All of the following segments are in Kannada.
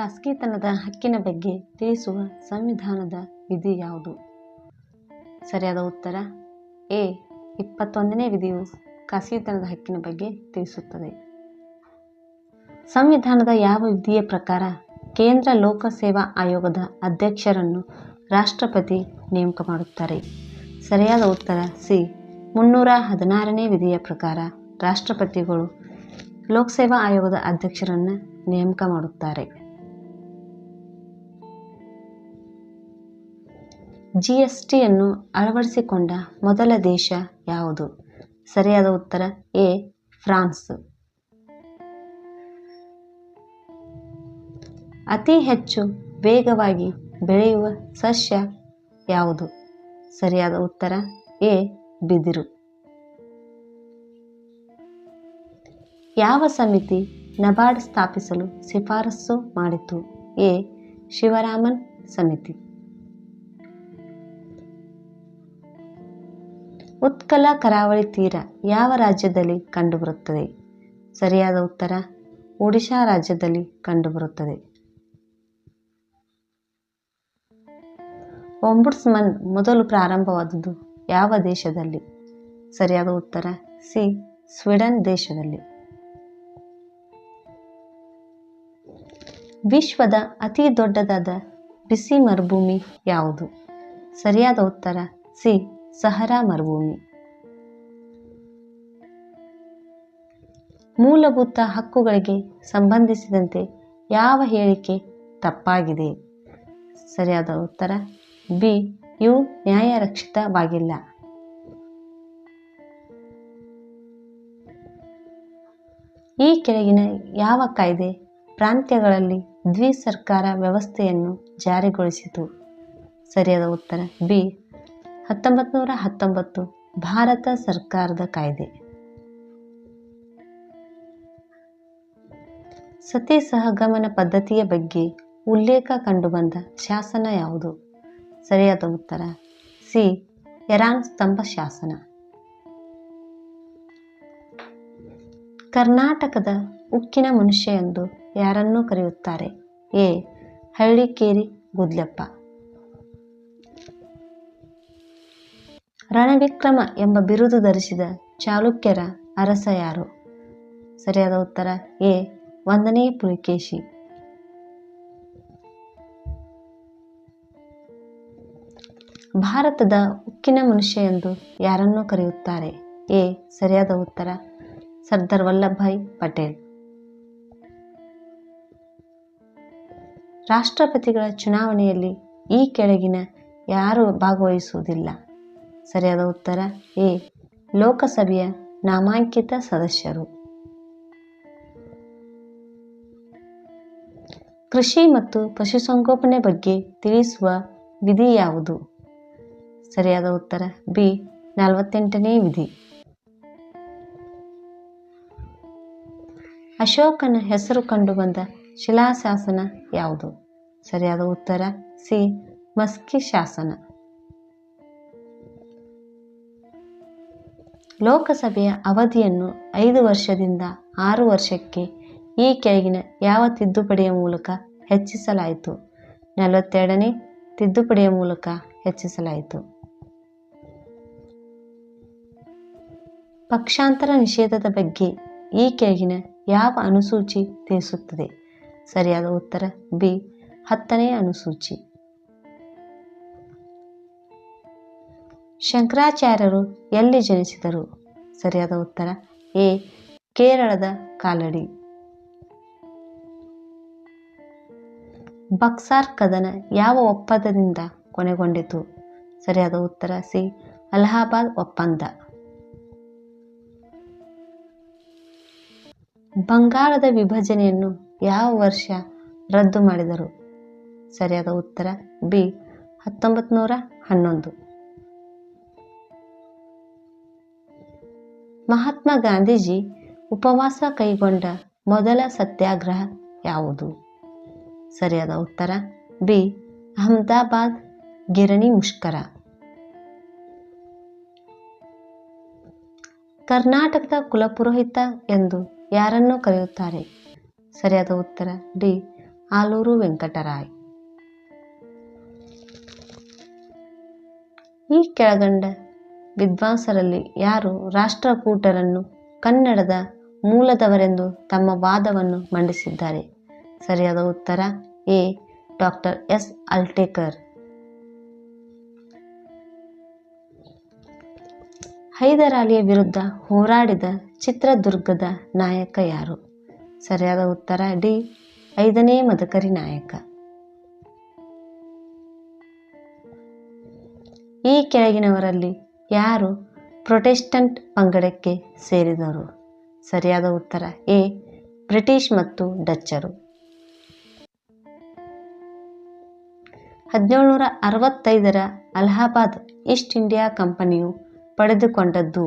ಖಾಸಗಿತನದ ಹಕ್ಕಿನ ಬಗ್ಗೆ ತಿಳಿಸುವ ಸಂವಿಧಾನದ ವಿಧಿ ಯಾವುದು? ಸರಿಯಾದ ಉತ್ತರ ಎ. 21ನೇ ವಿಧಿಯು ಖಾಸಗಿತನದ ಹಕ್ಕಿನ ಬಗ್ಗೆ ತಿಳಿಸುತ್ತದೆ. ಸಂವಿಧಾನದ ಯಾವ ವಿಧಿಯ ಪ್ರಕಾರ ಕೇಂದ್ರ ಲೋಕಸೇವಾ ಆಯೋಗದ ಅಧ್ಯಕ್ಷರನ್ನು ರಾಷ್ಟ್ರಪತಿ ನೇಮಕ ಮಾಡುತ್ತಾರೆ? ಸರಿಯಾದ ಉತ್ತರ ಸಿ. 316ನೇ ವಿಧಿಯ ಪ್ರಕಾರ ರಾಷ್ಟ್ರಪತಿಗಳು ಲೋಕಸೇವಾ ಆಯೋಗದ ಅಧ್ಯಕ್ಷರನ್ನು ನೇಮಕ ಮಾಡುತ್ತಾರೆ. ಜಿಎಸ್ಟಿಯನ್ನು ಅಳವಡಿಸಿಕೊಂಡ ಮೊದಲ ದೇಶ ಯಾವುದು? ಸರಿಯಾದ ಉತ್ತರ ಎ. ಫ್ರಾನ್ಸ್. ಅತಿ ಹೆಚ್ಚು ವೇಗವಾಗಿ ಬೆಳೆಯುವ ಸಸ್ಯ ಯಾವುದು? ಸರಿಯಾದ ಉತ್ತರ ಎ. ಬಿದಿರು. ಯಾವ ಸಮಿತಿ ನಬಾರ್ಡ್ ಸ್ಥಾಪಿಸಲು ಶಿಫಾರಸು ಮಾಡಿತು? ಎ. ಶಿವರಾಮನ್ ಸಮಿತಿ. ಉತ್ಕಲ ಕರಾವಳಿ ತೀರ ಯಾವ ರಾಜ್ಯದಲ್ಲಿ ಕಂಡುಬರುತ್ತದೆ? ಸರಿಯಾದ ಉತ್ತರ ಒಡಿಶಾ ರಾಜ್ಯದಲ್ಲಿ ಕಂಡುಬರುತ್ತದೆ. ಒಂಬುಡ್ಸ್ಮನ್ ಮೊದಲು ಪ್ರಾರಂಭವಾದುದು ಯಾವ ದೇಶದಲ್ಲಿ? ಸರಿಯಾದ ಉತ್ತರ ಸಿ. ಸ್ವೀಡನ್ ದೇಶದಲ್ಲಿ. ವಿಶ್ವದ ಅತಿ ದೊಡ್ಡದಾದ ಬಿಸಿ ಮರುಭೂಮಿ ಯಾವುದು? ಸರಿಯಾದ ಉತ್ತರ ಸಿ. ಸಹರಾ ಮರುಭೂಮಿ. ಮೂಲಭೂತ ಹಕ್ಕುಗಳಿಗೆ ಸಂಬಂಧಿಸಿದಂತೆ ಯಾವ ಹೇಳಿಕೆ ತಪ್ಪಾಗಿದೆ? ಸರಿಯಾದ ಉತ್ತರ ಬಿ. ಇವು ನ್ಯಾಯರಕ್ಷಿತವಾಗಿಲ್ಲ. ಈ ಕೆಳಗಿನ ಯಾವ ಕಾಯ್ದೆ ಪ್ರಾಂತ್ಯಗಳಲ್ಲಿ ದ್ವಿಸರ್ಕಾರ ವ್ಯವಸ್ಥೆಯನ್ನು ಜಾರಿಗೊಳಿಸಿತು? ಸರಿಯಾದ ಉತ್ತರ ಬಿ. 1919 ಭಾರತ ಸರ್ಕಾರದ ಕಾಯ್ದೆ. ಸತಿ ಸಹಗಮನ ಪದ್ಧತಿಯ ಬಗ್ಗೆ ಉಲ್ಲೇಖ ಕಂಡುಬಂದ ಶಾಸನ ಯಾವುದು? ಸರಿಯಾದ ಉತ್ತರ ಸಿ. ಯರಾನ್ ಸ್ತಂಭ ಶಾಸನ. ಕರ್ನಾಟಕದ ಉಕ್ಕಿನ ಮನುಷ್ಯ ಎಂದು ಯಾರನ್ನು ಕರೆಯುತ್ತಾರೆ? ಎ. ಹಳ್ಳಿಕೇರಿ ಗುದ್ಲೆಪ್ಪ. ರಣವಿಕ್ರಮ ಎಂಬ ಬಿರುದು ಧರಿಸಿದ ಚಾಲುಕ್ಯರ ಅರಸ ಯಾರು? ಸರಿಯಾದ ಉತ್ತರ ಎ. 1ನೇ ಪುಲಿಕೇಶಿ. ಭಾರತದ ಉಕ್ಕಿನ ಮನುಷ್ಯ ಎಂದು ಯಾರನ್ನು ಕರೆಯುತ್ತಾರೆ? ಎ. ಸರಿಯಾದ ಉತ್ತರ ಸರ್ದಾರ್ ವಲ್ಲಭಭಾಯಿ ಪಟೇಲ್. ರಾಷ್ಟ್ರಪತಿಗಳ ಚುನಾವಣೆಯಲ್ಲಿ ಈ ಕೆಳಗಿನ ಯಾರು ಭಾಗವಹಿಸುವುದಿಲ್ಲ? ಸರಿಯಾದ ಉತ್ತರ ಎ. ಲೋಕಸಭೆಯ ನಾಮಾಂಕಿತ ಸದಸ್ಯರು. ಕೃಷಿ ಮತ್ತು ಪಶುಸಂಗೋಪನೆ ಬಗ್ಗೆ ತಿಳಿಸುವ ವಿಧಿ ಯಾವುದು? ಸರಿಯಾದ ಉತ್ತರ ಬಿ. 48ನೇ ವಿಧಿ. ಅಶೋಕನ ಹೆಸರು ಕಂಡುಬಂದ ಶಿಲಾಶಾಸನ ಯಾವುದು? ಸರಿಯಾದ ಉತ್ತರ ಸಿ. ಮಸ್ಕಿ ಶಾಸನ. ಲೋಕಸಭೆಯ ಅವಧಿಯನ್ನು 5 ವರ್ಷದಿಂದ 6 ವರ್ಷಕ್ಕೆ ಈ ಕೆಳಗಿನ ಯಾವ ತಿದ್ದುಪಡಿಯ ಮೂಲಕ ಹೆಚ್ಚಿಸಲಾಯಿತು? 42ನೇ ತಿದ್ದುಪಡಿಯ ಮೂಲಕ ಹೆಚ್ಚಿಸಲಾಯಿತು. ಪಕ್ಷಾಂತರ ನಿಷೇಧದ ಬಗ್ಗೆ ಈ ಕೆಳಗಿನ ಯಾವ ಅನುಸೂಚಿ ತಿಳಿಸುತ್ತದೆ? ಸರಿಯಾದ ಉತ್ತರ ಬಿ. 10ನೇ ಅನುಸೂಚಿ. ಶಂಕರಾಚಾರ್ಯರು ಎಲ್ಲಿ ಜನಿಸಿದರು? ಸರಿಯಾದ ಉತ್ತರ ಎ. ಕೇರಳದ ಕಾಲಡಿ. ಬಕ್ಸಾರ್ ಕದನ ಯಾವ ಒಪ್ಪಂದದಿಂದ ಕೊನೆಗೊಂಡಿತು? ಸರಿಯಾದ ಉತ್ತರ ಸಿ. ಅಲಹಾಬಾದ್ ಒಪ್ಪಂದ. ಬಂಗಾಳದ ವಿಭಜನೆಯನ್ನು ಯಾವ ವರ್ಷ ರದ್ದು ಮಾಡಿದರು? ಸರಿಯಾದ ಉತ್ತರ ಬಿ. 1911. ಮಹಾತ್ಮ ಗಾಂಧೀಜಿ ಉಪವಾಸ ಕೈಗೊಂಡ ಮೊದಲ ಸತ್ಯಾಗ್ರಹ ಯಾವುದು? ಸರಿಯಾದ ಉತ್ತರ ಬಿ. ಅಹಮದಾಬಾದ್ ಗಿರಣಿ ಮುಷ್ಕರ. ಕರ್ನಾಟಕದ ಕುಲಪುರೋಹಿತ ಎಂದು ಯಾರನ್ನು ಕರೆಯುತ್ತಾರೆ? ಸರಿಯಾದ ಉತ್ತರ ಡಿ. ಆಲೂರು ವೆಂಕಟರಾಯ್. ಈ ಕೆಳಗಂಡ ವಿದ್ವಾಂಸರಲ್ಲಿ ಯಾರು ರಾಷ್ಟ್ರಕೂಟರನ್ನು ಕನ್ನಡದ ಮೂಲದವರೆಂದು ತಮ್ಮ ವಾದವನ್ನು ಮಂಡಿಸಿದ್ದಾರೆ? ಸರಿಯಾದ ಉತ್ತರ ಎ. Doctor S. ಅಲ್ಟೇಕರ್. ಹೈದರಾಲಿಯ ವಿರುದ್ಧ ಹೋರಾಡಿದ ಚಿತ್ರದುರ್ಗದ ನಾಯಕ ಯಾರು? ಸರಿಯಾದ ಉತ್ತರ ಡಿ. 5ನೇ ಮದಕರಿ ನಾಯಕ. ಈ ಕೆಳಗಿನವರಲ್ಲಿ ಯಾರು ಪ್ರೊಟೆಸ್ಟೆಂಟ್ ಪಂಗಡಕ್ಕೆ ಸೇರಿದರು? ಸರಿಯಾದ ಉತ್ತರ ಎ. ಬ್ರಿಟಿಷ್ ಮತ್ತು ಡಚ್ಚರು. 1765ರ ಅಲಹಾಬಾದ್ ಈಸ್ಟ್ ಇಂಡಿಯಾ ಕಂಪನಿಯು ಪಡೆದುಕೊಂಡದ್ದು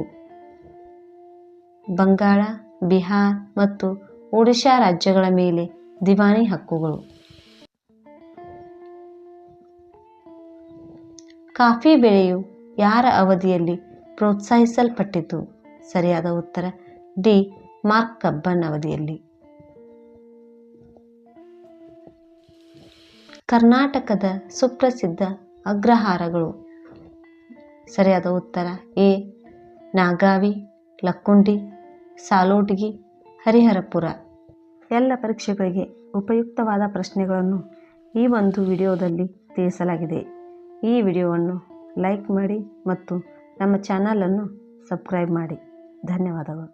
ಬಂಗಾಳ, ಬಿಹಾರ್ ಮತ್ತು ಒಡಿಶಾ ರಾಜ್ಯಗಳ ಮೇಲೆ ದಿವಾನಿ ಹಕ್ಕುಗಳು. ಕಾಫಿ ಬೆಳೆಯು ಯಾರ ಅವಧಿಯಲ್ಲಿ ಪ್ರೋತ್ಸಾಹಿಸಲ್ಪಟ್ಟಿತು? ಸರಿಯಾದ ಉತ್ತರ ಡಿ. ಮಾರ್ಕ್ ಕಬ್ಬನ್ ಅವಧಿಯಲ್ಲಿ. ಕರ್ನಾಟಕದ ಸುಪ್ರಸಿದ್ಧ ಅಗ್ರಹಾರಗಳು. ಸರಿಯಾದ ಉತ್ತರ ಎ. ನಾಗಾವಿ, ಲಕ್ಕುಂಡಿ, ಸಾಲೋಟಗಿ, ಹರಿಹರಪುರ. ಎಲ್ಲ ಪರೀಕ್ಷೆಗಳಿಗೆ ಉಪಯುಕ್ತವಾದ ಪ್ರಶ್ನೆಗಳನ್ನು ಈ ಒಂದು ವಿಡಿಯೋದಲ್ಲಿ ತಿಳಿಸಲಾಗಿದೆ. ಈ ವಿಡಿಯೋವನ್ನು ಲೈಕ್ ಮಾಡಿ ಮತ್ತು ನಮ್ಮ ಚಾನಲನ್ನು ಸಬ್ಸ್ಕ್ರೈಬ್ ಮಾಡಿ. ಧನ್ಯವಾದಗಳು.